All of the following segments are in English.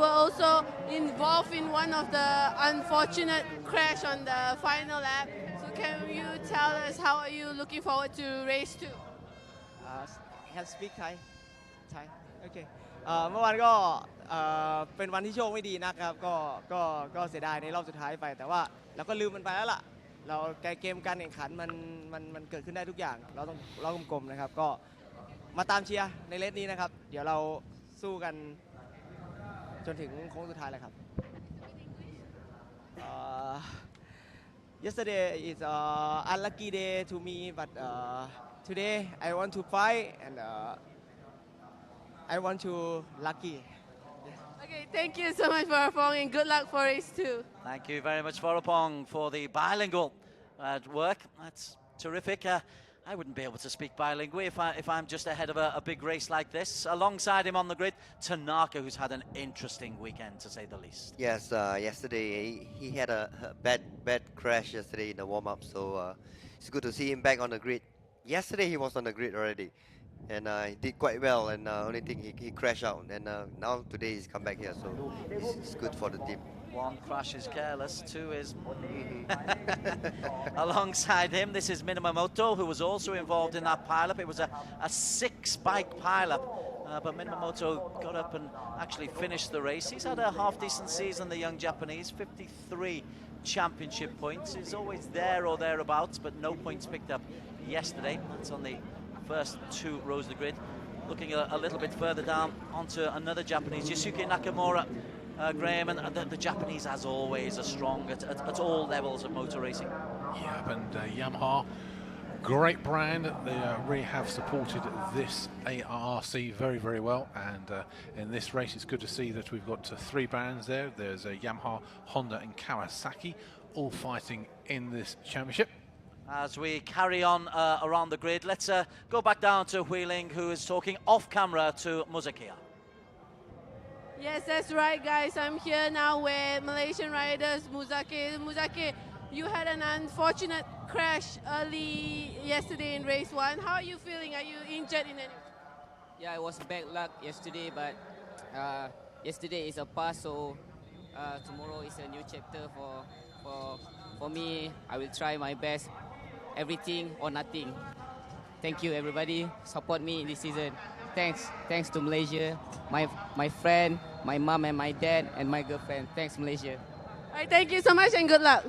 were also involved in one of the unfortunate crash on the final lap. So can you tell us how are you looking forward to race 2? Can speak Thai Thai โอเคเมื่อวานก็เป็นวันที่โชคไม่ดีนะครับก็เสียดายในรอบสุดท้ายไปแต่ว่าเราก็ลืมมันไปแล้วล่ะเราเกมการแข่งขันมันเกิดขึ้นได้ทุกอย่างเราต้องล้อกลมๆนะครับก็มาตามเชียร์ในเลสนี้นะครับเดี๋ยวเราสู้กันจนถึงโค้งสุดท้ายเลยครับ Yesterday is unlucky day to me but today I want to fight and I want to lucky. Okay, thank you so much, Vorapong, and good luck for race 2. Thank you very much, Vorapong, for the bilingual work. That's terrific. I wouldn't be able to speak bilingual if I'm just ahead of a big race like this. Alongside him on the grid, Tanaka, who's had an interesting weekend, to say the least. Yes, yesterday he had a bad crash yesterday in the warm-up, so it's good to see him back on the grid. Yesterday he was on the grid already, and he did quite well, and only thing he crashed out, and now today he's come back here, so it's good for the team. One crash is careless, two is... Alongside him, this is Minamoto, who was also involved in that pileup. It was a 6-bike pileup, but Minamoto got up and actually finished the race. He's had a half-decent season, the young Japanese, 53 championship points. He's always there or thereabouts, but no points picked up yesterday. That's on the first 2 rows of the grid. Looking a little bit further down onto another Japanese, Yusuke Nakamura. Graham, and the Japanese, as always, are strong at all levels of motor racing. Yeah, and Yamaha, great brand. They really have supported this ARRC very, very well. And in this race, it's good to see that we've got 3 brands there. There's Yamaha, Honda, and Kawasaki, all fighting in this championship. As we carry on around the grid, let's go back down to Wheeling, who is talking off camera to Muzakia. Yes, that's right, guys. I'm here now with Malaysian riders, Muzake. Muzake, you had an unfortunate crash early yesterday in race 1. How are you feeling? Are you injured in any way? Yeah, it was bad luck yesterday, but yesterday is a past, so tomorrow is a new chapter for me. I will try my best, everything or nothing. Thank you, everybody. Support me this season. Thanks to Malaysia, my friend, my mom and my dad, and my girlfriend. Thanks, Malaysia. All right, thank you so much and good luck.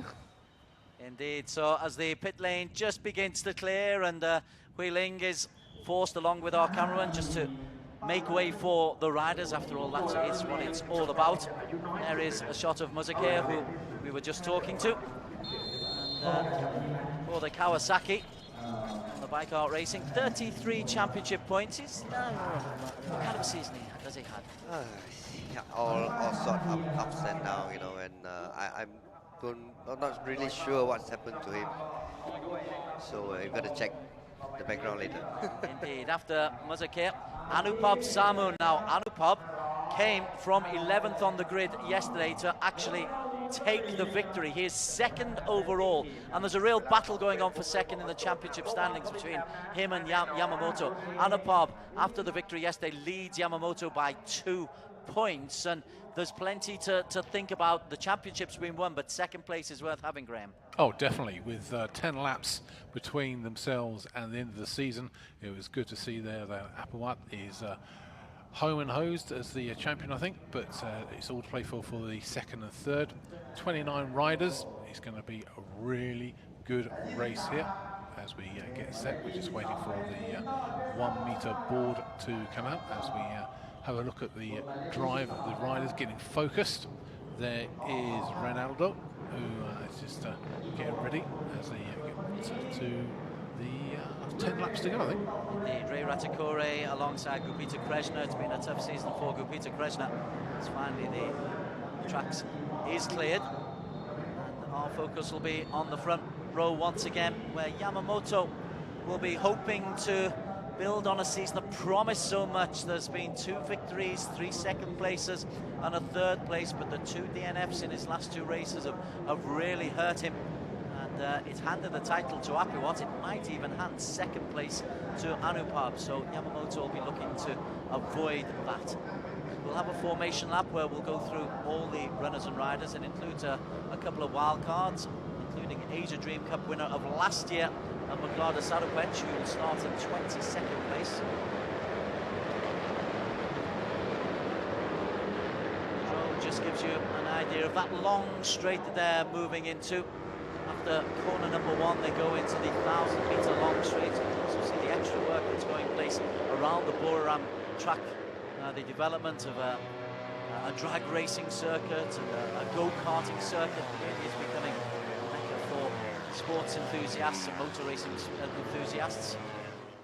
Indeed, so as the pit lane just begins to clear and Wheeling is forced along with our cameraman just to make way for the riders. After all, that is what it's all about. There is a shot of Muzake, who we were just talking to. And for the Kawasaki, the bike art racing, 33 championship points. What kind of season does he have? Yeah, all sorts of ups and downs, you know, and I'm not really sure what's happened to him. So you've got to check the background later. Indeed, after Muzake, Anupab Samu now. Anupab came from 11th on the grid yesterday to actually take the victory. He is 2nd overall, and there's a real battle going on for 2nd in the championship standings between him and Yamamoto. Anupab, after the victory yesterday, leads Yamamoto by 2 points, and there's plenty to think about. The championship's been won, but 2nd place is worth having, Graham. Oh, definitely. With 10 laps between themselves and the end of the season, it was good to see there that Apawat is home and hosed as the champion, I think, but it's all to play for the 2nd and 3rd. 29 riders. It's going to be a really good race here as we get set. We're just waiting for the 1 meter board to come out as we have a look at the drive of the riders getting focused. There is Ronaldo, who is just getting ready as they get to the 10 laps to go, I think. Indeed, Ray Ratakore alongside Gupita Kreshna. It's been a tough season for Gupita Kreshna. It's finally the tracks is cleared. And our focus will be on the front row once again, where Yamamoto will be hoping to build on a season that promised so much. There's been 2 victories, 3 second places and a 3rd place, but the 2 DNFs in his last 2 races have really hurt him. And it's handed the title to Apawat. It might even hand 2nd place to Anupab. So Yamamoto will be looking to avoid that. we'll have a formation lap where we'll go through all the runners and riders. It includes a couple of wild cards, including Asia Dream Cup winner of last year, Maglada Saropech, who will start in 22nd place. Just gives you an idea of that long straight that they're moving into. After corner number 1, they go into the 1,000-metre long straight. You can also see the extra work that's going place around the BURIRAM track, the development of a drag racing circuit and a go-karting circuit. It is becoming a mecca for sports enthusiasts and motor racing enthusiasts.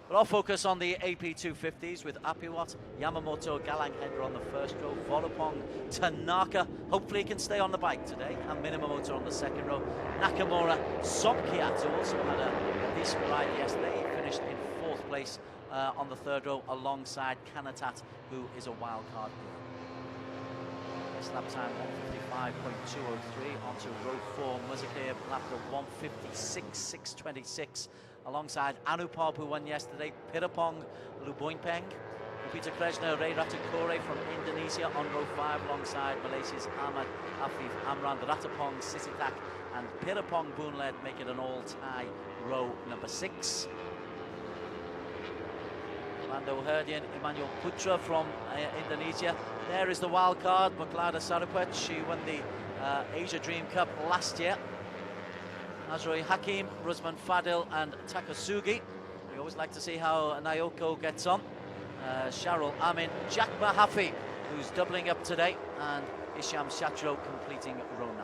But I'll focus on the AP250s with Apiwat, Yamamoto, Galang-Hendra on the first row, Vorapong, Tanaka, hopefully he can stay on the bike today, and Minamoto on the second row. Nakamura, Somkiat, who also had a decent ride yesterday, he finished in 4th place on the third row alongside Kanatat, who is a wild card here. This lap time 155.203, onto row 4, Muzake lapped at 156.626. Alongside Anupab, who won yesterday, Pirapong, Luboinpeng, Peter Kreshner, Ray Ratakore from Indonesia on row 5, alongside Malaysia's Ahmad Afif Amran, Ratapong, Sisitak, and Pirapong Boonled make it an all-tie row number 6. Lando Herdian, Emmanuel Putra from Indonesia. There is the wild card, Maglada Saropech. She won the Asia Dream Cup last year. Azroi Hakim, Rusman Fadil and Takasugi. We always like to see how Naoko gets on. Sharul Amin, Jack Mahaffey, who's doubling up today, and Isham Shatro completing row 9.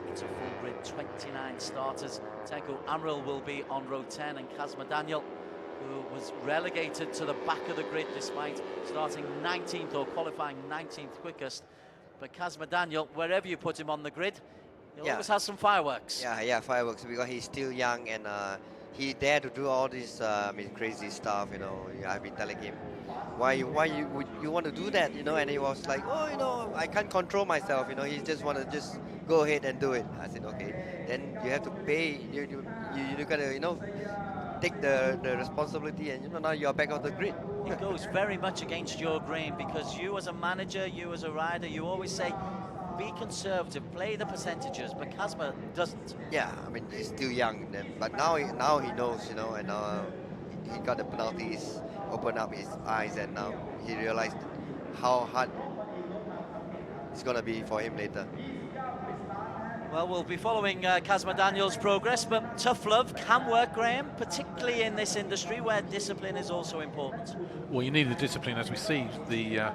It's a full grid, 29 starters. Tenku Amril will be on row 10, and Kazma Daniel, who was relegated to the back of the grid despite starting 19th or qualifying 19th quickest. But Kazma Daniel, wherever you put him on the grid, he always has some fireworks. Yeah, fireworks, because he's still young and he dared to do all this crazy stuff, you know. I've been telling him, why you want to do that, you know, and he was like, oh, you know, I can't control myself, you know, he just want to just go ahead and do it. I said, okay, then you have to pay, you gotta, you know, take the responsibility, and you know, now you're back on the grid. It goes very much against your grain, because you as a manager, you as a rider, you always say, be conservative, play the percentages, but Kazma doesn't. Yeah, I mean, he's still young, but now he knows, you know, and he got the penalties, opened up his eyes, and now he realized how hard it's gonna be for him later. Well, we'll be following Kazma Daniel's progress, but tough love can work, Graham, particularly in this industry where discipline is also important. Well, you need the discipline, as we see. The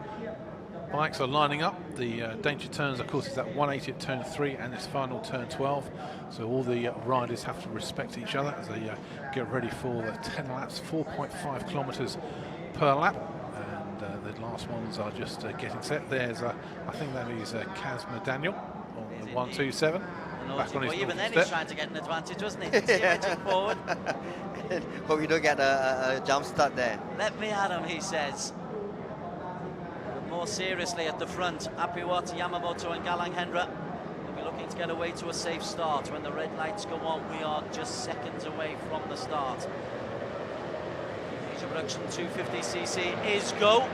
bikes are lining up. The danger turns, of course, is that 180 at turn 3 and this final turn 12. So all the riders have to respect each other as they get ready for the 10 laps, 4.5 kilometers per lap. And the last ones are just getting set. There's, I think that is Kazma Daniel on the 127. Back on his even then step. he's trying to get an advantage, wasn't he? See him edging forward. Hope you don't get a jump start there. Let me at him, he says. More seriously at the front, Apiwat, Yamamoto and Galang-Hendra will be looking to get away to a safe start. When the red lights go on, we are just seconds away from the start. Asia Production 250cc is go.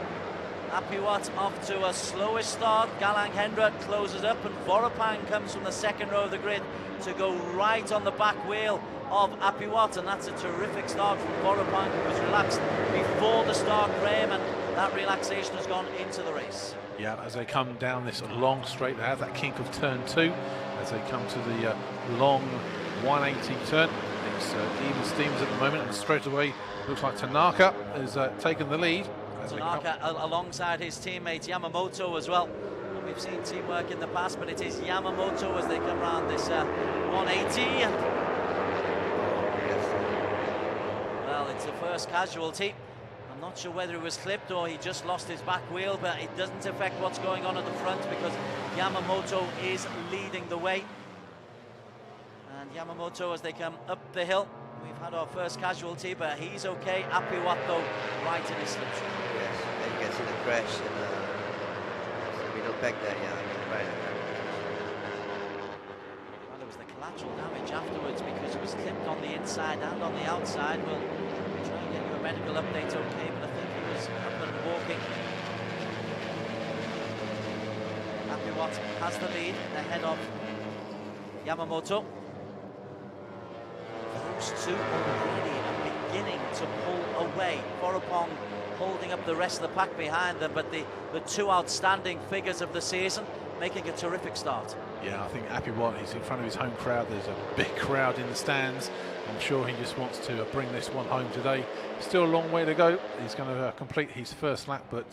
Apiwat off to a slowish start. Galang-Hendra closes up, and Vorapang comes from the second row of the grid to go right on the back wheel of Apiwat, and that's a terrific start from Vorapang, who was relaxed before the start, Graham, and that relaxation has gone into the race. Yeah, as they come down this long straight, they have that kink of turn 2 as they come to the long 180 turn. It's even steams at the moment, and straight away looks like Tanaka has taken the lead. Tanaka alongside his teammate Yamamoto as well. We've seen teamwork in the past, but it is Yamamoto as they come around this 180. And well, it's the first casualty. I'm not sure whether it was clipped or he just lost his back wheel, but it doesn't affect what's going on at the front because Yamamoto is leading the way. And Yamamoto, as they come up the hill, we've had our first casualty, but he's okay. Apiwat, though, right in his slipstream. Yes, and you can see the crash in the middle back there, yeah, right. Well, there was the collateral damage afterwards because it was clipped on the inside and on the outside. We'll try and get you a medical update, okay, but I think he was up and walking. Apiwat has the lead ahead of Yamamoto. Those two already are beginning to pull away. Vorapong holding up the rest of the pack behind them, but the two outstanding figures of the season making a terrific start. Yeah, I think Apiwat is in front of his home crowd. There's a big crowd in the stands. I'm sure he just wants to bring this one home today. Still a long way to go. He's going to complete his first lap, but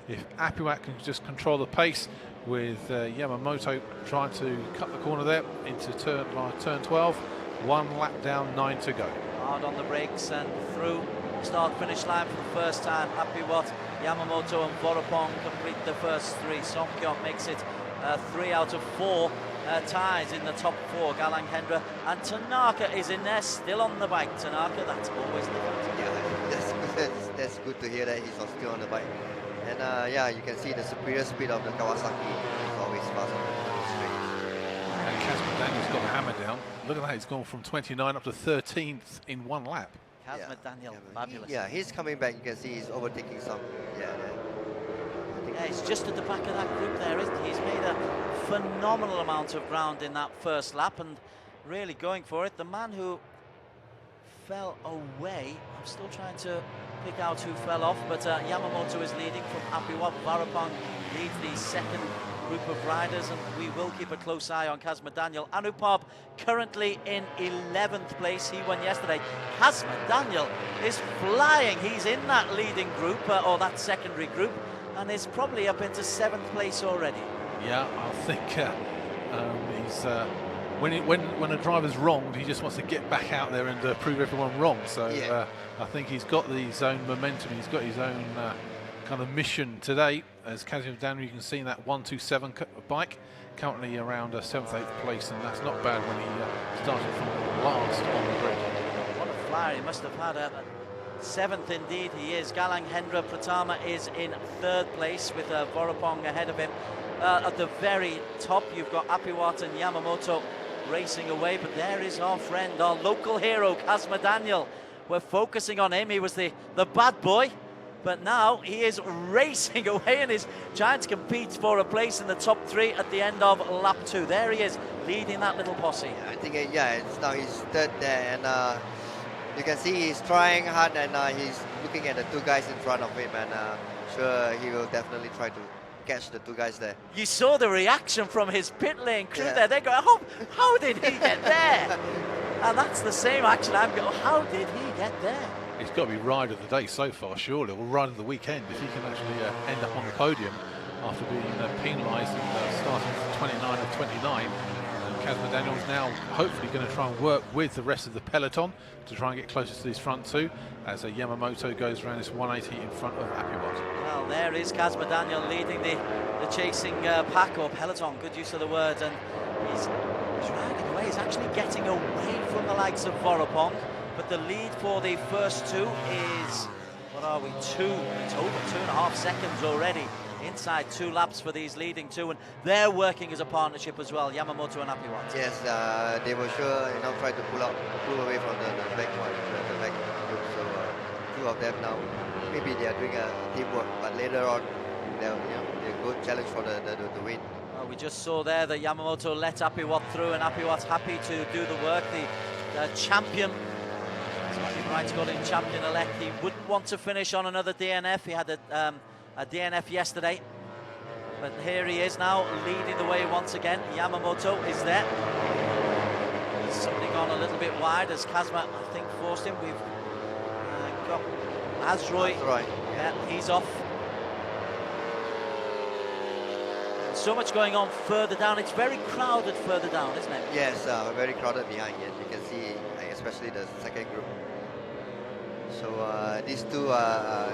if Apiwat can just control the pace with Yamamoto trying to cut the corner there into turn 12, 1 lap down, 9 to go. Hard on the brakes and through start-finish line for the first time. Apiwat, Yamamoto and Vorapong complete the first 3. Somkyok makes it 3 out of 4 ties in the top 4. Galang-Hendra and Tanaka is in there, still on the bike. Tanaka, that's always the good. Yeah, that's good to hear that he's still on the bike. And yeah, you can see the superior speed of the Kawasaki is always fast on the straight. And Casper Daniel's got the hammer down. Look at that, he's gone from 29 up to 13th in 1 lap. Kazma Daniel, fabulous. Yeah, he's coming back. You can see he's overtaking some. Yeah, he's just at the back of that group there, isn't he? He's made a phenomenal amount of ground in that first lap and really going for it. The man who fell away, I'm still trying to pick out who fell off, but Yamamoto is leading from Apiwat. Vorapong leads the second group of riders, and we will keep a close eye on Kazma Daniel. Anupab currently in 11th place. He won yesterday. Kazma Daniel is flying. He's in that leading group, or that secondary group, and is probably up into 7th place already. Yeah, I think he's when a driver's wronged, he just wants to get back out there and prove everyone wrong. So yeah. I think he's got his own momentum. He's got his own kind of mission today. As Kazim Daniel, you can see in that 127 bike, currently around 7th, 8th place, and that's not bad when he started from last on the grid. What a flyer he must have had. 7th indeed he is. Galang-Hendra Pratama is in 3rd place with Vorapong ahead of him. At the very top you've got Apiwat and Yamamoto racing away, but there is our friend, our local hero, Kazma Daniel. We're focusing on him. He was the bad boy, but now he is racing away and is trying to compete for a place in the top 3 at the end of lap 2. There he is, leading that little posse. I think, yeah, it's now he's 3rd there, and you can see he's trying hard, and he's looking at the 2 guys in front of him, and sure, he will definitely try to catch the 2 guys there. You saw the reaction from his pit lane crew there. They're going, oh, how did he get there? And that's the same action I'm going, how did he get there? He's got to be ride of the day so far, surely, or ride of the weekend, if he can actually end up on the podium after being penalised and starting from 29 of 29. Kazma Daniel's now hopefully going to try and work with the rest of the peloton to try and get closer to these front 2 as Yamamoto goes around this 180 in front of Apiwat. Well, there is Kazma Daniel leading the chasing pack, or peloton, good use of the word, and he's riding away. He's actually getting away from the likes of Vorapong, but the lead for the first 2 is, what are we, it's over 2.5 seconds already. Inside 2 laps for these leading 2, and they're working as a partnership as well, Yamamoto and Apiwat. Yes, they were sure, try to pull away from the back one, the back group. So 2 of them now, maybe they are doing a teamwork, but later on, they'll go challenge for the win. Well, we just saw there that Yamamoto let Apiwat through, and Apiwat's happy to do the work. The champion, Scotty Bright's got in champion-elect. He wouldn't want to finish on another DNF. He had a DNF yesterday, but here he is now leading the way once again. Yamamoto is there. He's suddenly gone a little bit wide as Kazma, I think, forced him. We've got Azroy. Yeah, he's off. So much going on further down. It's very crowded further down, isn't it? Yes, very crowded behind. Yes, you can see, especially the second group. So these 2 are,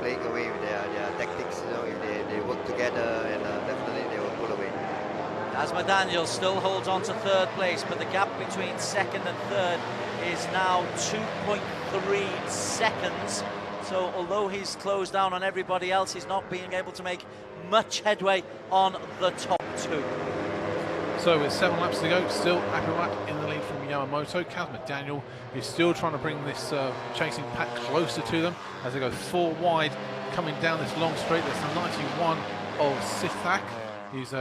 playing away with their tactics. If they work together, and definitely they will pull away. Kazma Daniel still holds on to 3rd place, but the gap between 2nd and 3rd is now 2.3 seconds. So although he's closed down on everybody else, he's not being able to make much headway on the top 2. So with 7 laps to go, still Apiwat in the lead from Yamamoto. Kazma Daniel is still trying to bring this chasing pack closer to them as they go 4 wide, coming down this long straight. That's the 91 of Sithak. He's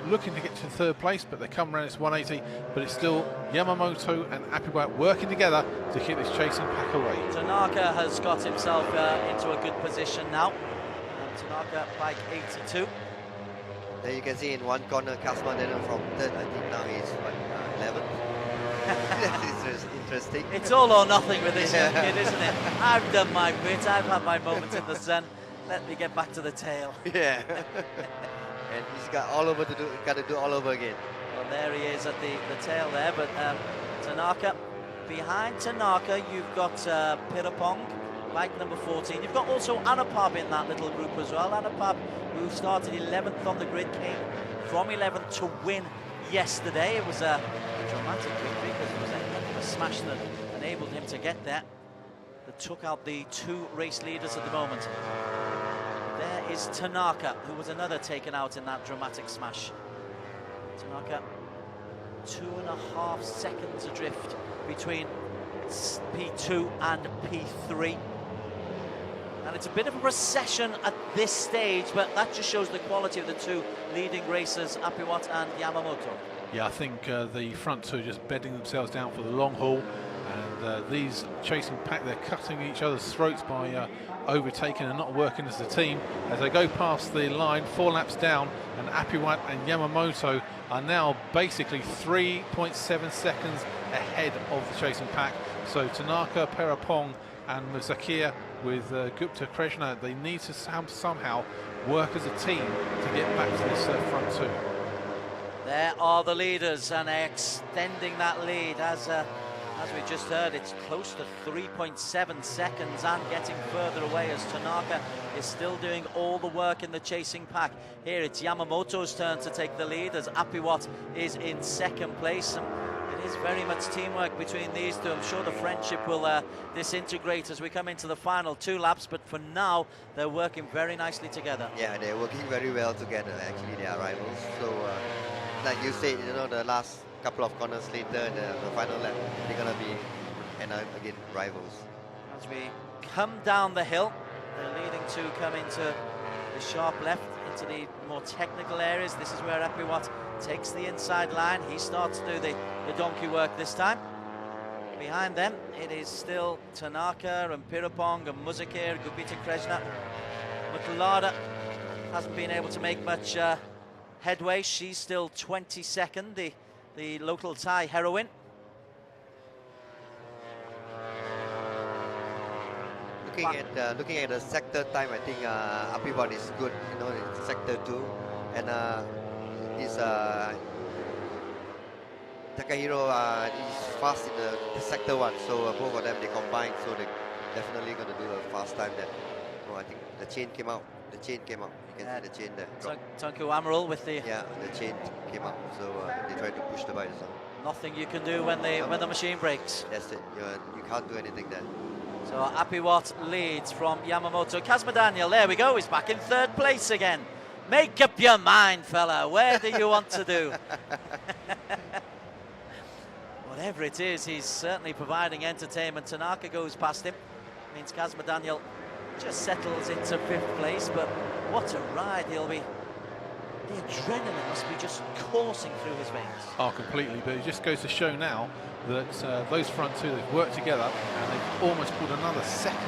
looking to get to third place, but they come around. It's 180, but it's still Yamamoto and Apiwat working together to keep this chasing pack away. Tanaka has got himself into a good position now. Tanaka, bike 82. There you can see in one corner, Kazma Daniel from third. I think now he's what, 11th. It's interesting. It's all or nothing with this young kid, isn't it? I've done my bit. I've had my moments in the sun. Let me get back to the tail. Yeah. And he's got all over to do. Got to do all over again. Well, there he is at the tail there. But Tanaka, behind Tanaka, you've got Pirapong, bike number 14. You've got also Anupab in that little group as well. Anupab, who started 11th on the grid, came from 11th to win yesterday. It was a dramatic victory because it was a smash that enabled him to get there. That took out the two race leaders at the moment. There is Tanaka, who was another taken out in that dramatic smash. Tanaka, 2.5 seconds adrift between P2 and P3. And it's a bit of a procession at this stage, but that just shows the quality of the two leading racers, Apiwat and Yamamoto. Yeah, I think the front two are just bedding themselves down for the long haul. And these chasing pack, they're cutting each other's throats by overtaking and not working as a team. As they go past the line, 4 laps down, and Apiwat and Yamamoto are now basically 3.7 seconds ahead of the chasing pack. So Tanaka, Perapong and Musakia with Gupta Krishna, they need to somehow work as a team to get back to this front two. There are the leaders, and they're extending that lead as we just heard. It's close to 3.7 seconds and getting further away as Tanaka is still doing all the work in the chasing pack. Here it's Yamamoto's turn to take the lead as Apiwat is in second place. And it is very much teamwork between these two. I'm sure the friendship will disintegrate as we come into the final 2 laps, but for now they're working very nicely together. Yeah, they're working very well together. Actually, they are rivals. So, like you said, you know, the last couple of corners later, the final lap, they're gonna be again rivals. As we come down the hill, they're leading to come into the sharp left, into the more technical areas. This is where Apiwat takes the inside line. He starts to do the donkey work this time. Behind them, it is still Tanaka and Pirapong and Muzakir, Gupita Krishna. Mukulada hasn't been able to make much headway. She's still 22nd, the local Thai heroine. Looking at the sector time, I think Apiwat is good, you know, in sector 2, and he's Takahiro is fast in the sector 1, so both of them they combine, so they're definitely going to do a fast time there. Oh, I think the chain came out. You can see the chain there. Tunku Amaral with the... Yeah, the chain came out, so they tried to push the bike as well. Nothing you can do when the machine breaks. That's it. You can't do anything there. So Apiwat leads from Yamamoto. Kazma Daniel, there we go, he's back in third place again. Make up your mind, fella. Where do you want to do? Whatever it is, he's certainly providing entertainment. Tanaka goes past him. Means Kazma Daniel just settles into 5th place, but what a ride he'll be. The adrenaline must be just coursing through his veins. Oh, completely, but it just goes to show now that those front two, they've worked together and they've almost pulled another second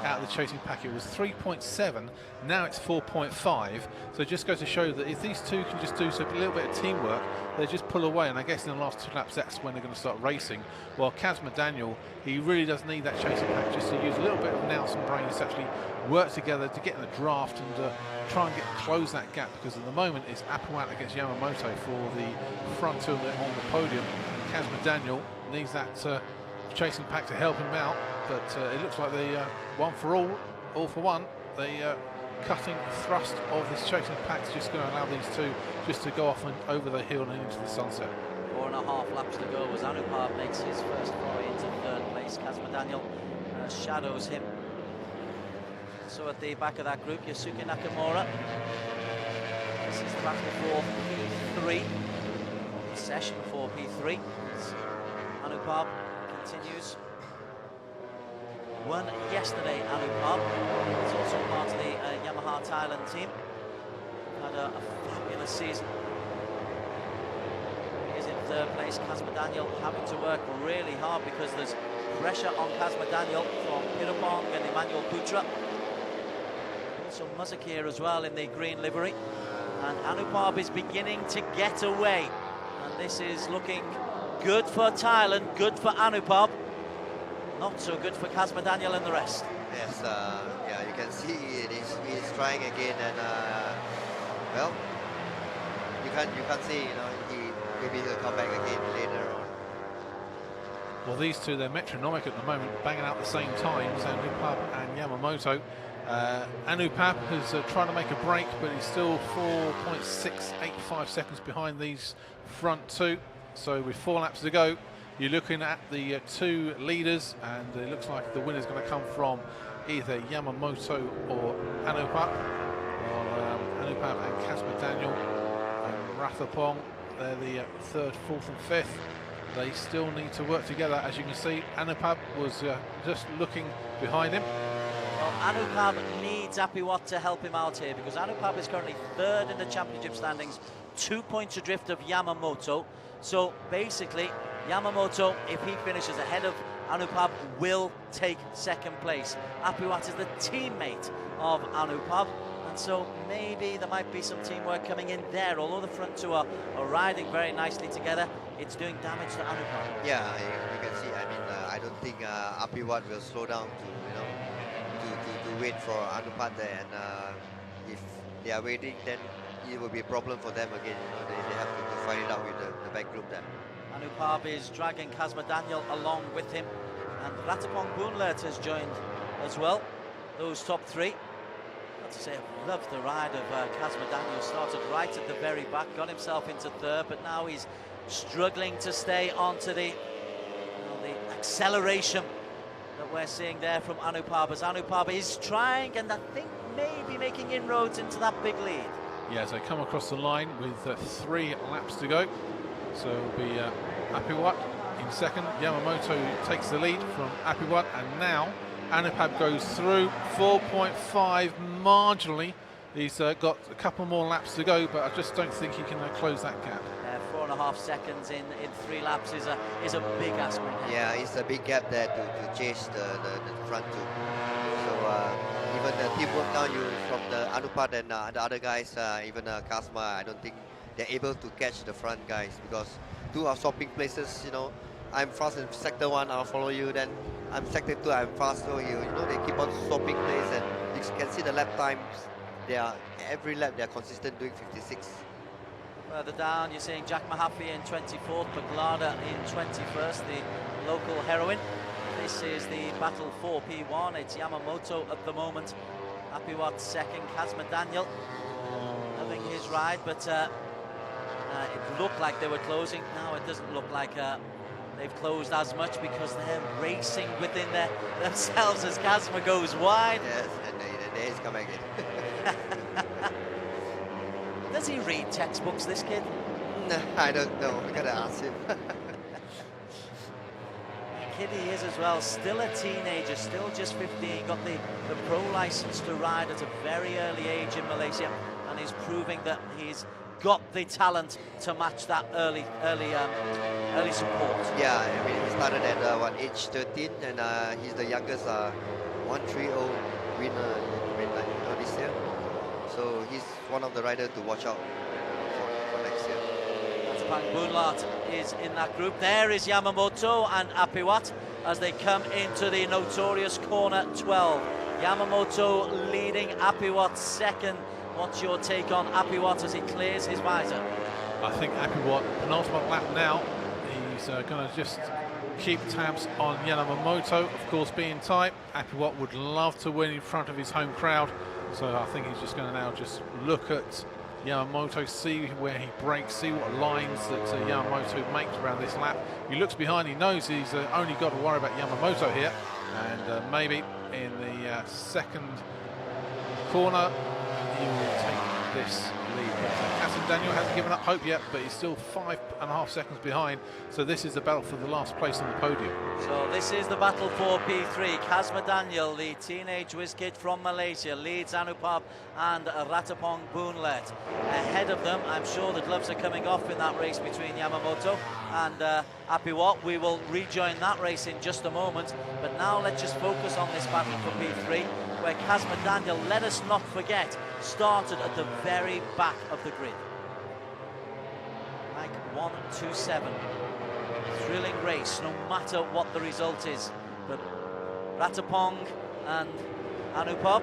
out of the chasing pack. It was 3.7, now it's 4.5, so it just goes to show that if these two can just do a little bit of teamwork, they just pull away, and I guess in the last 2 laps that's when they're going to start racing. While Kazma Daniel, he really does need that chasing pack just to use a little bit of nous and brains to actually work together to get in the draft and try and close that gap, because at the moment it's Apiwat against Yamamoto for the front two on the podium. Kazma Daniel needs that chasing pack to help him out, but it looks like they one for all for one. The cutting thrust of this chasing pack is just going to allow these two just to go off and over the hill and into the sunset. 4.5 laps to go as Anupab makes his first foray into 3rd place. Kazma Daniel shadows him. So at the back of that group, Yosuke Nakamura. This is the battle for P3. Session for P3. Anupab continues. Won yesterday, Anupab. He's also part of the Yamaha Thailand team. Had a the season. He's in third place. Casper Daniel having to work really hard because there's pressure on Casper Daniel from Pirapong and Emmanuel Putra. Also Muzakir as well in the green livery. And Anupab is beginning to get away. And this is looking good for Thailand, good for Anupab. Not so good for Casper Daniel and the rest. Yes, yeah, you can see he's trying again, and well, you can't see, maybe he'll come back again later on. Well, these two, they're metronomic at the moment, banging out the same times, Anupab and Yamamoto. Anupab is trying to make a break, but he's still 4.685 seconds behind these front two. So with 4 laps to go, you're looking at the two leaders, and it looks like the winner's going to come from either Yamamoto or Anupab. Well, Anupab and Casper Daniel and Rathapong, they're the third, fourth and fifth. They still need to work together. As you can see, Anupab was just looking behind him. Well, Anupab needs Apiwat to help him out here, because Anupab is currently third in the championship standings, 2 points adrift of Yamamoto. So basically, Yamamoto, if he finishes ahead of Anupab, will take second place. Apiwat is the teammate of Anupab, and so maybe there might be some teamwork coming in there. Although the front two are riding very nicely together, it's doing damage to Anupab. Yeah, you can see. I mean, I don't think Apiwat will slow down to wait for Anupab there, and if they are waiting, then it will be a problem for them again. They have to fight it out with the back group there. Anupab is dragging Casper Daniel along with him, and Ratapong Boonlert has joined as well. Those top three. Got to say, I've loved the ride of Casper Daniel. Started right at the very back, got himself into third, but now he's struggling to stay onto the acceleration that we're seeing there from Anupab, as Anupab is trying, and I think maybe making inroads into that big lead. Yeah, as they come across the line with 3 laps to go. So it'll be Apiwat in second. Yamamoto takes the lead from Apiwat, and now Anupab goes through 4.5 marginally. He's got a couple more laps to go, but I just don't think he can close that gap. 4.5 seconds in 3 laps is a big aspect. Yeah, it's a big gap there to chase the front two. So even the teamwork now, from the Anupad and the other guys, even Kasma, I don't think they're able to catch the front guys, because two are swapping places. I'm fast in sector 1, I'll follow you. Then I'm sector 2, I'm fast. So they keep on swapping place, and you can see the lap times. Every lap they're consistent doing 56. Further down, you're seeing Jack Mahaffey in 24th, Baglada in 21st, the local heroine. This is the battle for P1. It's Yamamoto at the moment. Apiwat second, Casper Daniel having his ride, but it looked like they were closing. Now it doesn't look like they've closed as much, because they're racing within themselves as Casper goes wide. Yes, and there is coming in. Does he read textbooks, this kid? No, I don't know. I gotta ask him. Kid he is as well, still a teenager, still just 15, got the pro license to ride at a very early age in Malaysia, and he's proving that he's got the talent to match that early support. Yeah, I mean, he started at age 13, and he's the youngest 130 winner this year. So he's one of the riders to watch out for next year. Ratapong Boonlart is in that group. There is Yamamoto and Apiwat as they come into the notorious corner 12. Yamamoto leading, Apiwat second. What's your take on Apiwat as he clears his visor? I think Apiwat, penultimate lap now, he's going to just keep tabs on Yamamoto. Of course, being tight, Apiwat would love to win in front of his home crowd. So I think he's just going to now just look at Yamamoto, see where he breaks, see what lines that Yamamoto makes around this lap. He looks behind, he knows he's only got to worry about Yamamoto here, and maybe in the second corner he will take this lead. Cassim Daniel hasn't given up hope yet, but he's still 5.5 seconds behind. So this is the battle for the last place on the podium. So this is the battle for P3. Kasma Daniel, the teenage whiz kid from Malaysia, leads Anupab and Ratapong Boonlet. Ahead of them, I'm sure the gloves are coming off in that race between Yamamoto and Apiwat. We will rejoin that race in just a moment. But now let's just focus on this battle for P3, where Kasma Daniel, let us not forget, started at the very back of the grid. Like 1:27. Thrilling race, no matter what the result is. But Ratapong and Anupab.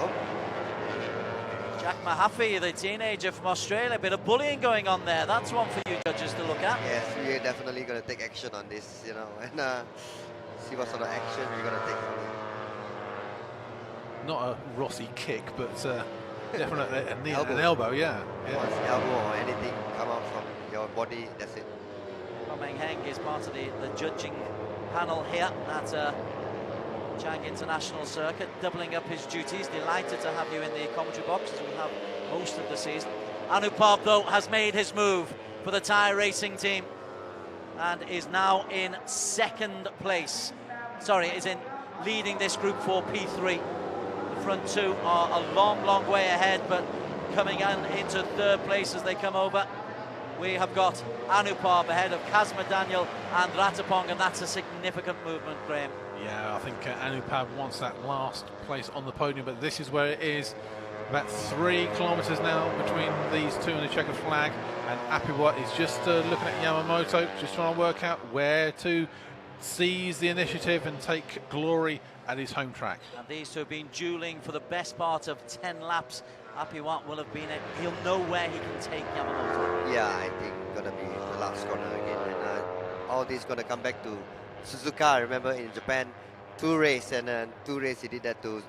Oh. Jack Mahaffey, the teenager from Australia, a bit of bullying going on there. That's one for you judges to look at. Yes, we're definitely going to take action on this, you know, and see what sort of action we're going to take on it. Not a Rossi kick, but definitely a knee, Elbow. an elbow, yeah. Once elbow or anything come out from your body, that's it. Meng Heng is part of the judging panel here at Chang International Circuit, doubling up his duties. Delighted to have you in the commentary box as we have most of the season. Anupab, though, has made his move for the Thai racing team and is now in second place. Sorry, is in leading this group for P3. The front two are a long, long way ahead, but coming into third place as they come over. We have got Anupab ahead of Kasma Daniel and Ratapong, and that's a significant movement, Graham. Yeah, I think Anupab wants that last place on the podium, but this is where it is. About 3 kilometres now between these two and the checkered flag, and Apiwat is just looking at Yamamoto, just trying to work out where to seize the initiative and take glory at his home track. And these two have been dueling for the best part of 10 laps. Apiwat will have been, he'll know where he can take Yamamoto. Yeah, I think gonna be the last corner again, and all this gonna come back to Suzuka. Remember in Japan, 2 races, and then 2 races he did that to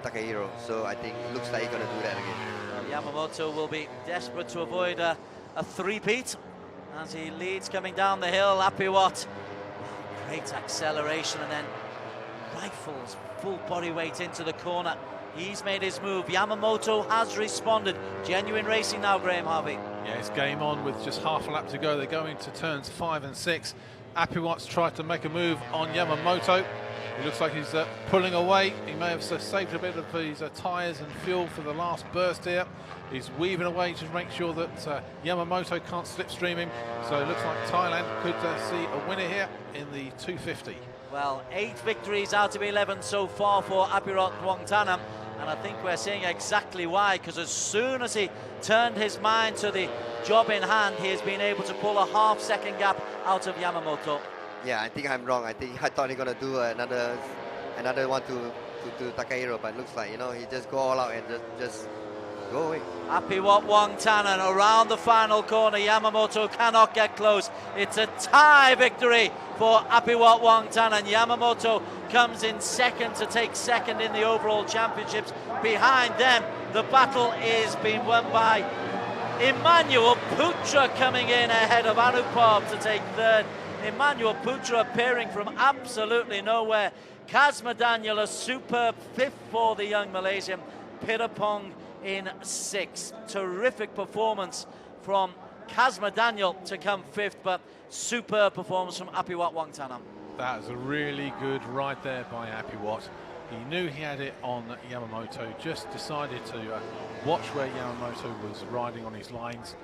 Takahiro. So I think it looks like he's gonna do that again. Yamamoto will be desperate to avoid a three-peat as he leads coming down the hill. Apiwat, great acceleration, and then rifles full body weight into the corner. He's made his move. Yamamoto has responded. Genuine racing now, Graham Harvey. Yeah, it's game on with just half a lap to go. They're going to turns 5 and 6. Apiwat's tried to make a move on Yamamoto. It looks like he's pulling away. He may have saved a bit of his tyres and fuel for the last burst here. He's weaving away to make sure that Yamamoto can't slipstream him. So it looks like Thailand could see a winner here in the 250. Well, 8 victories out of 11 so far for Apiwat Wongtanam. And I think we're seeing exactly why, because as soon as he turned his mind to the job in hand, he has been able to pull a half-second gap out of Yamamoto. Yeah, I think I'm wrong. I thought he's gonna do another one to Takahiro, but it looks like, you know, he just go all out and just go away. Apiwat Wongtanan around the final corner. Yamamoto cannot get close. It's a tie victory for Apiwat Wongtanan. Yamamoto comes in second to take second in the overall championships. Behind them, the battle is being won by Emmanuel Putra, coming in ahead of Anupab to take third. Emmanuel Putra appearing from absolutely nowhere. Kasma Daniel, a superb 5th for the young Malaysian. Pirapong in 6th. Terrific performance from Kasma Daniel to come 5th, but superb performance from Apiwat Wongtanam. That was a really good ride there by Apiwat. He knew he had it on Yamamoto, just decided to watch where Yamamoto was riding on his lines.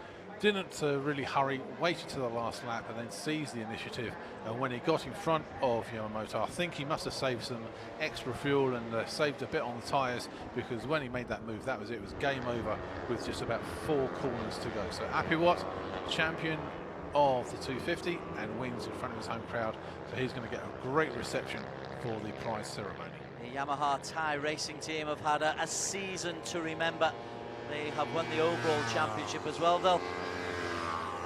Didn't really hurry, waited to the last lap and then seized the initiative. And when he got in front of Yamamoto, I think he must have saved some extra fuel and saved a bit on the tyres, because when he made that move, that was it. It was game over with just about 4 corners to go. So Apiwat, champion of the 250, and wins in front of his home crowd. So he's going to get a great reception for the prize ceremony. The Yamaha Thai racing team have had a season to remember. They have won the overall championship as well, though.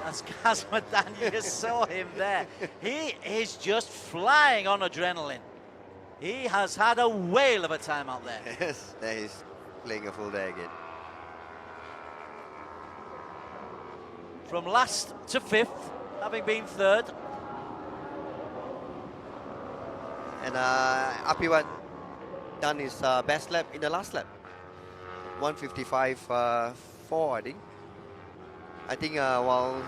As Kasma Daniel, you saw him there. He is just flying on adrenaline. He has had a whale of a time out there. Yes, there he's playing a full day again. From last to 5th, having been 3rd. And Apiwat done his best lap in the last lap. 1:55.4, I think. I think while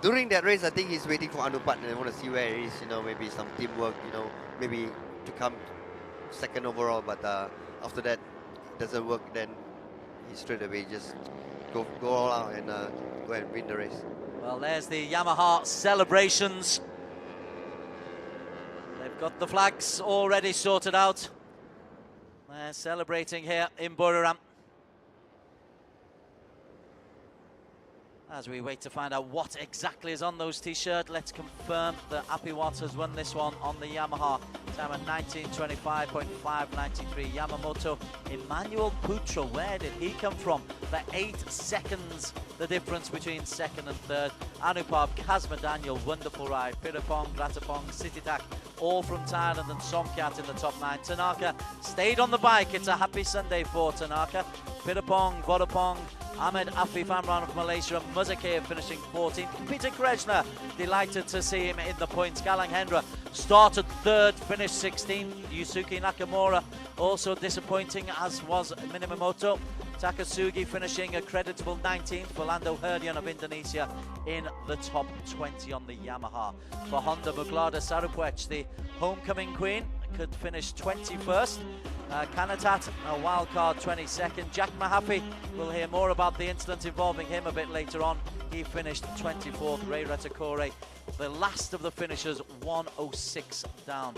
during that race, I think he's waiting for Anupat and I want to see where he is. You know, maybe some teamwork. You know, maybe to come second overall. But after that, it doesn't work. Then he straight away just go all out and go and win the race. Well, there's the Yamaha celebrations. They've got the flags already sorted out. They're celebrating here in Buriram. As we wait to find out what exactly is on those t-shirts, let's confirm that Apiwat has won this one on the Yamaha. Time at 19:25.593. Yamamoto, Emmanuel Putra, where did he come from? The 8 seconds, the difference between second and third. Anupab, Kazma Daniel, wonderful ride. Pirapong, Gratapong, Sititak, all from Thailand, and Somkyat in the top 9. Tanaka stayed on the bike. It's a happy Sunday for Tanaka. Pirapong, Vodapong, Ahmed Afif Amran of Malaysia, and Muzakir finishing 14th. Peter Krejner, delighted to see him in the points. Galang Hendra started third, finished 16th. Yusuke Nakamura also disappointing, as was Minamoto. Takasugi finishing a creditable 19th. Philando Herdian of Indonesia in the top 20 on the Yamaha. For Honda, Muglada Sarupuech, the homecoming queen, could finish 21st. Kanatat, a wildcard 22nd. Jack Mahaffey, we'll hear more about the incident involving him a bit later on. He finished 24th. Ray Retakore, the last of the finishers, 106 down.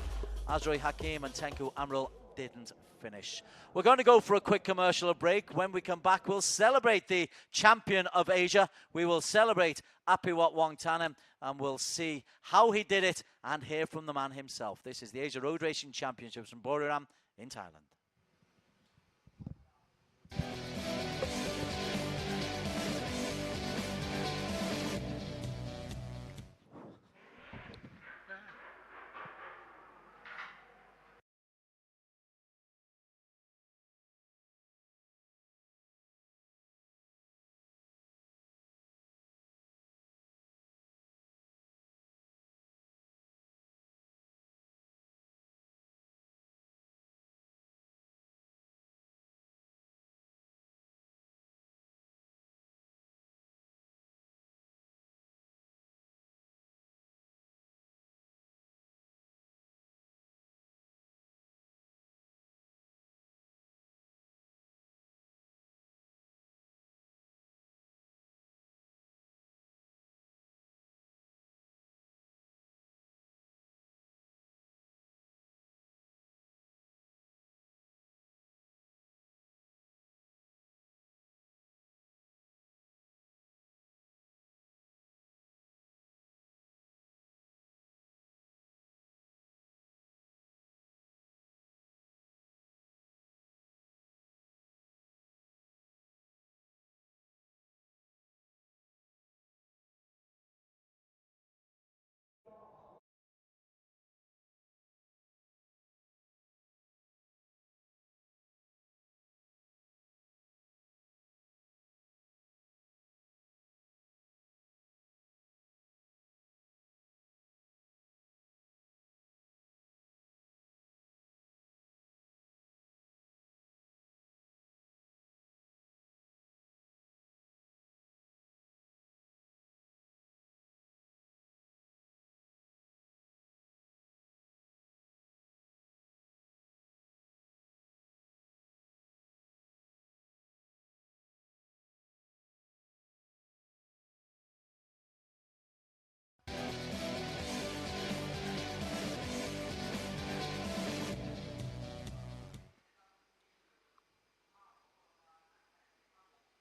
Azroy Hakim and Tenku Amrul didn't finish. We're going to go for a quick commercial break. When we come back, we'll celebrate the champion of Asia. We will celebrate Apiwat Wongtanem, and we'll see how he did it and hear from the man himself. This is the Asia Road Racing Championships from Buriram in Thailand.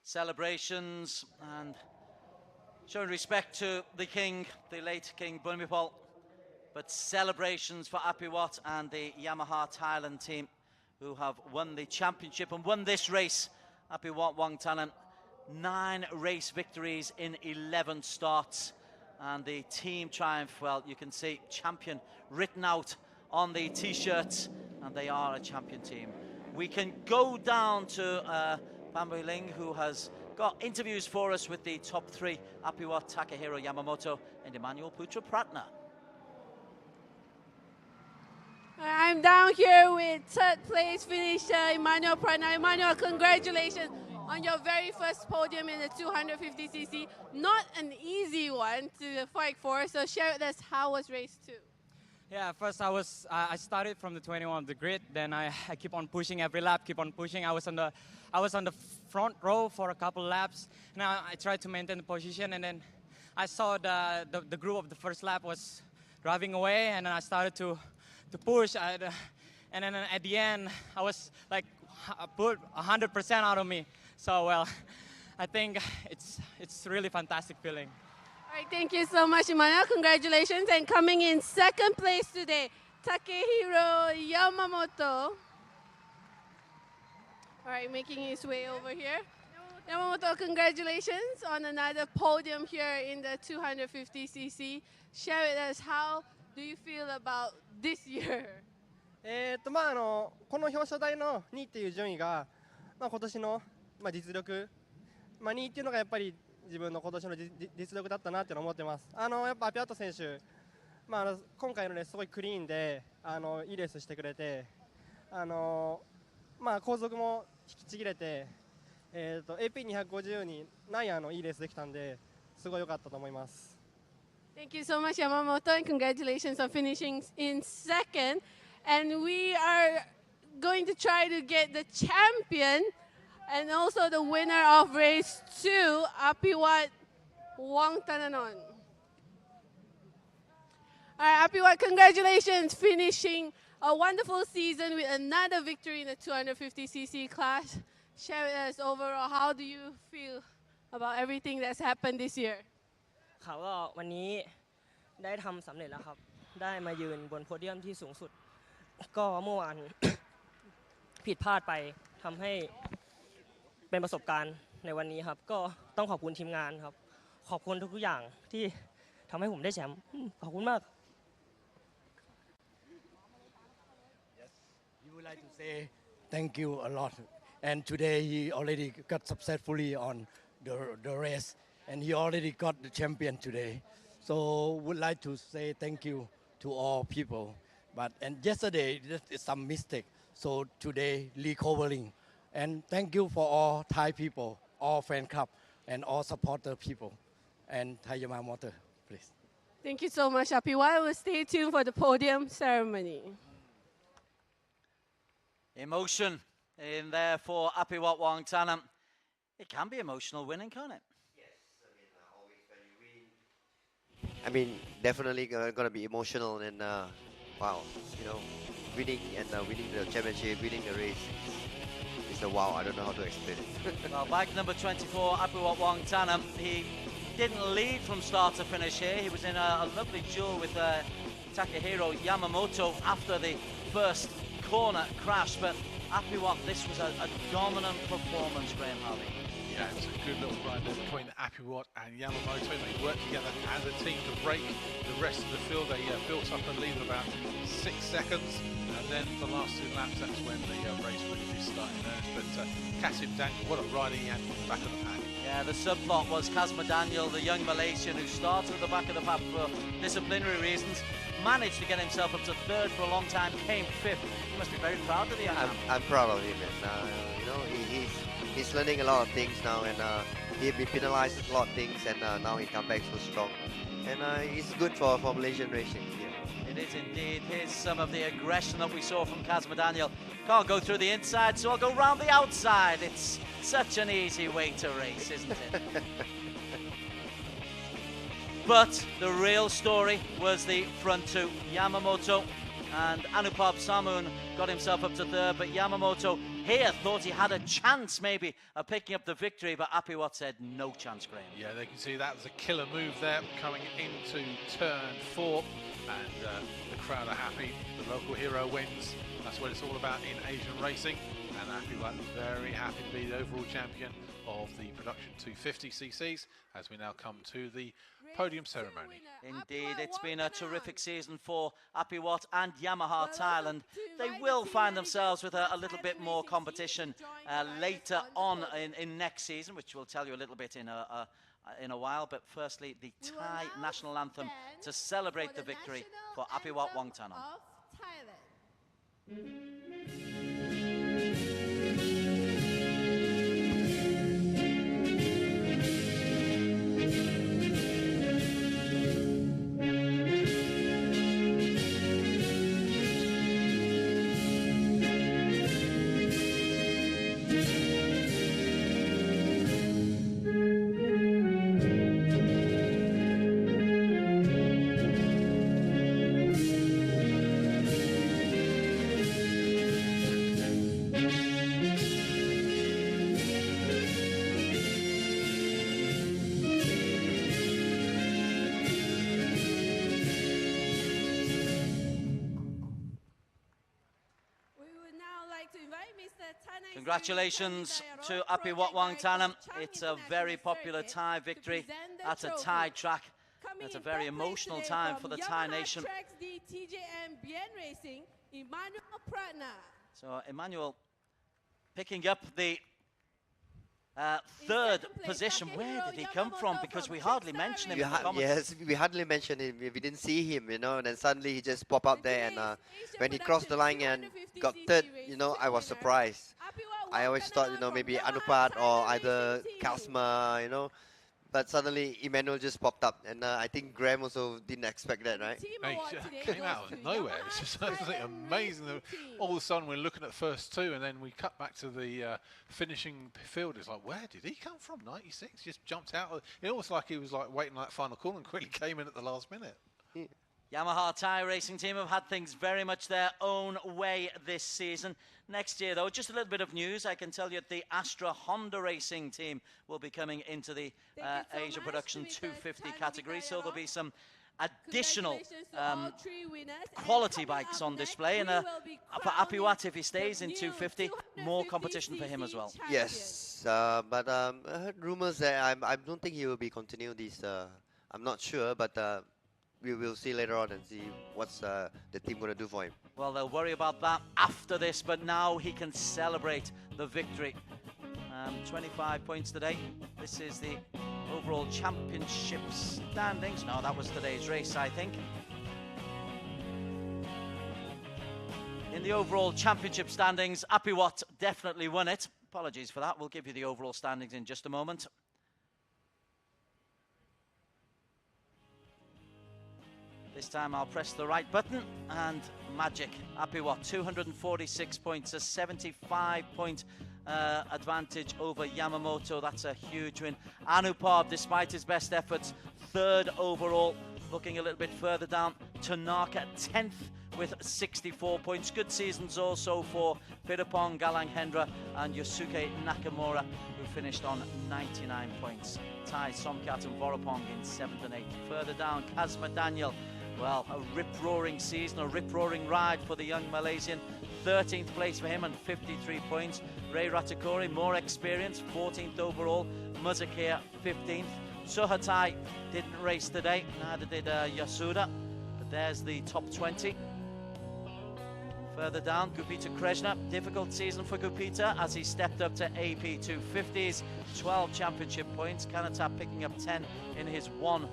Celebrations and showing respect to the king, the late King Bhumipol, but celebrations for Apiwat and the Yamaha Thailand team, who have won the championship and won this race. Apiwat Wongtanen, 9 race victories in 11 starts, and the team triumph, well, you can see champion written out on the t-shirts, and they are a champion team. We can go down to Bambui Ling, who has got interviews for us with the top 3, Apiwat, Takahiro Yamamoto and Emmanuel Putra Pratna. I'm down here with third place finisher Emmanuel Prana. Emmanuel, congratulations on your very first podium in the 250cc. Not an easy one to fight for, so share with us how was race 2. Yeah, first I started from the 21 of the grid. Then I keep on pushing every lap, keep on pushing. I was on the front row for a couple laps. Now I tried to maintain the position, and then I saw the group of the first lap was driving away, and then I started to push. And then at the end, I was like, I put 100% out of me. So well, I think it's really fantastic feeling. All right, thank you so much, Emmanuel. Congratulations. And coming in second place today, Takehiro Yamamoto. All right, making his way over here. Yamamoto, congratulations on another podium here in the 250cc. Share with us, how do you feel about this year? この表彰台の2位っていう順位が、今年の、実力、2位っていうのがやっぱり自分の今年の実力だったなって思ってます。やっぱアピアット選手、今回のレースすごいクリーンでいいレースしてくれて、後続も引きちぎれて、AP250 にないいいレースできたんで、すごい良かったと思います。Thank you so much, Yamamoto, and congratulations on finishing in second. And we are going to try to get the champion and also the winner of race 2, Apiwat Wangtananon. All right, Apiwat, congratulations, finishing a wonderful season with another victory in the 250cc class. Share with us overall, how do you feel about everything that's happened this year? ค่ะก็วันนี้ได้ทำสำเร็จแล้วครับได้มายืนบนโพเดียมที่สูงสุดก็เมื่อวาน ผิดพลาดไปทำให้เป็นประสบการณ์ในวันนี้ครับก็ต้องขอบคุณทีมงานครับขอบคุณทุกๆอย่างที่ทำให้ผมได้แชมป์ขอบคุณมาก Yes, he would like to say thank you a lot and today he already got successfully on the race and he already got the champion today so would like to say thank you to all people but and yesterday there is some mistake so today recovering and thank you for all Thai people all fan club and all supporter people and Thai Yamamoto please Thank you so much, Apiwat. We'll stay tuned for the podium ceremony. Emotion in there for Apiwat Wangtanam. It can be emotional winning, can't it? Yes, always when you win. I mean, definitely gonna be emotional and wow, winning and winning the championship, winning the race. It's a wow. I don't know how to explain it. Well, bike number 24, Apiwat Wangtanam, he didn't lead from start to finish here. He was in a lovely duel with Takehiro Yamamoto after the first corner crash, but Apiwat, this was a dominant performance, Graham Harvey. Yeah, it's a good little ride there between Apiwat and Yamamoto. They worked together as a team to break the rest of the field. They built up a lead of about 6 seconds, and then the last 2 laps, that's when the race really did start in earnest. But Kasim Daniel, what a ride he had from the back of the pack. Yeah, the subplot was Kazma Daniel, the young Malaysian who started at the back of the pack for disciplinary reasons, managed to get himself up to 3rd for a long time, came 5th. He must be very proud of the young man. I'm proud of him, and he's learning a lot of things now, and he's been penalized a lot of things, and now he come back so strong, and it's good for Malaysian racing. Yeah. It is indeed. Here's some of the aggression that we saw from Kazma Daniel. Can't go through the inside, so I'll go round the outside. It's such an easy way to race, isn't it? But the real story was the front 2. Yamamoto and Anupab Samun got himself up to 3rd, but Yamamoto here thought he had a chance maybe of picking up the victory, but Apiwat said no chance, Graham. Yeah, they can see that was a killer move there coming into turn 4, and the crowd are happy. The local hero wins. That's what it's all about in Asian racing, and Apiwat very happy to be the overall champion of the production 250cc's as we now come to the podium ceremony. Indeed, it's been a terrific season for Apiwat and Yamaha Thailand. They will find themselves with a little bit more competition later on in next season, which we'll tell you a little bit in a while. But firstly, the Thai national anthem to celebrate the victory for Apiwat Wangtanam. Congratulations to Apiwatwang Tanam. It's a very popular Thai victory at a Thai track. It's a very emotional time for the Thai nation. So Emmanuel picking up the third position. Where did he come from? Because we hardly mention him in the comments. Yes, we hardly mentioned him. We didn't see him, you know, and then suddenly he just popped up there, and when he crossed the line and got third, you know, I was surprised. I always thought, you know, maybe Anupat or either Kasma, you know, but suddenly Emmanuel just popped up, and I think Graham also didn't expect that, right? He came out of nowhere. It's just absolutely amazing that all of a sudden we're looking at the first two, and then we cut back to the finishing field. It's like, where did he come from? 96, just jumped out. It almost like he was like waiting like final call and quickly came in at the last minute. Yeah. Yamaha Thai Racing Team have had things very much their own way this season. Next year, though, just a little bit of news. I can tell you the Astra Honda Racing Team will be coming into the Asia Production 250 category, so there'll be some additional quality bikes on display, and for Apiwat, if he stays in 250, more competition for him as well. Yes, but I heard rumors that I don't think he will be continuing this. I'm not sure, but we will see later on and see what's the team going to do for him. Well, they'll worry about that after this, but now he can celebrate the victory. 25 points today. This is the overall championship standings. No, that was today's race, I think. In the overall championship standings, Apiwat definitely won it. Apologies for that. We'll give you the overall standings in just a moment. This time I'll press the right button and magic. Apiwat 246 points, a 75-point advantage over Yamamoto. That's a huge win. Anupab, despite his best efforts, third overall. Looking a little bit further down, Tanaka 10th with 64 points. Good seasons also for Pirapong Galanghendra and Yosuke Nakamura, who finished on 99 points. Tai Somkat and Vorapong in 7th and 8th. Further down, Kazma Daniel. Well, a rip-roaring season, a rip-roaring ride for the young Malaysian. 13th place for him and 53 points. Ray Ratakori, more experience, 14th overall. Muzakir, 15th. Suhatai didn't race today, neither did Yasuda. But there's the top 20. Further down, Gupita Krishna. Difficult season for Gupita as he stepped up to AP 250s. 12 championship points. Kanata picking up 10 in his one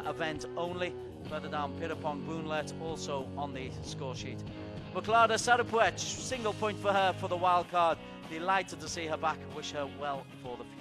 event only. Further down, Pirapong Boonlet also on the score sheet. Muklada Sarapuech, single point for her for the wild card. Delighted to see her back. Wish her well for the future.